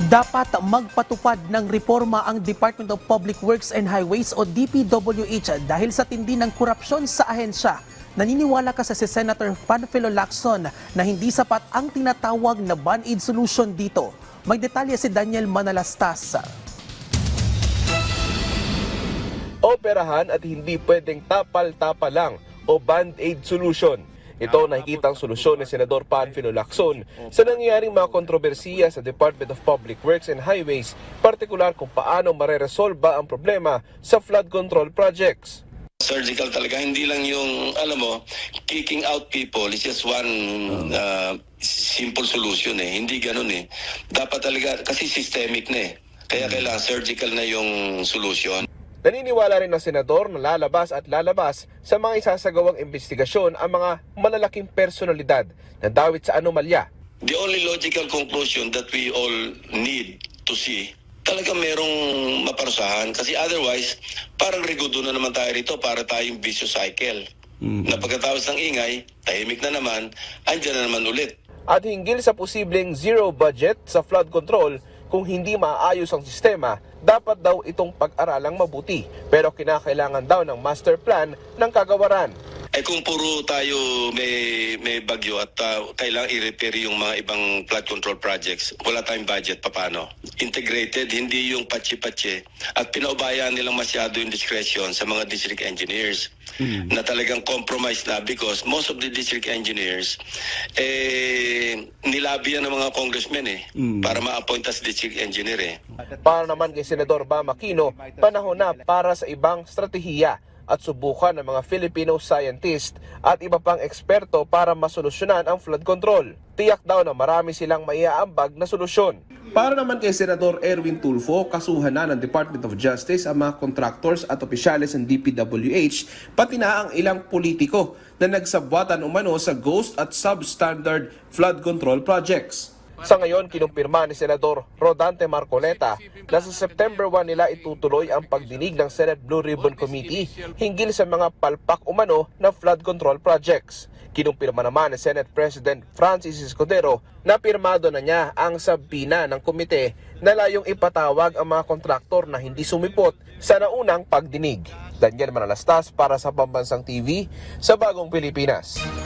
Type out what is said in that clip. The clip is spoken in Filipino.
Dapat magpatupad ng reforma ang Department of Public Works and Highways o DPWH dahil sa tindi ng korupsyon sa ahensya. Naniniwala ka sa si Senator Panfilo Lacson na hindi sapat ang tinatawag na band-aid solution dito. May detalye si Daniel Manalastas. Operahan at hindi pwedeng tapal-tapal lang o band-aid solution. Ito nakikita ang solusyon ni Senador Panfilo Lacson sa nangyayaring mga kontrobersiya sa Department of Public Works and Highways, partikular kung paano mareresolba ang problema sa flood control projects. Surgical talaga, hindi lang yung, alam mo, kicking out people is just one simple solution eh. Hindi ganun eh. Dapat talaga, kasi systemic na eh. Kaya kailangan surgical na yung solution. Naniniwala rin ang senador na lalabas sa mga isasagawang investigasyon ang mga malalaking personalidad na dawit sa anomalya. The only logical conclusion that we all need to see, talaga merong maparusahan. Kasi otherwise, parang regudo na naman tayo rito para tayong vicious cycle. Na pagkatapos ng ingay, tahimik na naman, andyan na naman ulit. At hinggil sa posibleng zero budget sa flood control, kung hindi maayos ang sistema, dapat daw itong pag-aralang mabuti. Pero kinakailangan daw ng master plan ng kagawaran. Eh kung puro tayo may bagyo at kailangang i-repair yung mga ibang flood control projects, wala tayong budget, paano? Integrated, hindi yung patsi-patsi. At pinaubayan nilang masyado yung discretion sa mga district engineers na talagang compromise na because most of the district engineers nilabihan ng mga congressmen para ma-appoint as district engineer Para naman kay Senador Bam Aquino, panahon na para sa ibang strategiya at subukan ng mga Filipino scientist at iba pang eksperto para masolusyonan ang flood control. Tiyak daw na marami silang maiaambag na solusyon. Para naman kay Senador Erwin Tulfo, kasuhan na ng Department of Justice ang mga contractors at opisyales ng DPWH, pati na ang ilang politiko na nagsabwatan umano sa ghost at substandard flood control projects. Sa ngayon, kinumpirma ni Senador Rodante Marcoleta na sa September 1 nila itutuloy ang pagdinig ng Senate Blue Ribbon Committee hinggil sa mga palpak umano na flood control projects. Kinumpirma naman ni Senate President Francis Escudero na pirmado na niya ang sabina ng komite na layong ipatawag ang mga kontraktor na hindi sumipot sa naunang pagdinig. Daniel Manalastas para sa Pambansang TV sa Bagong Pilipinas.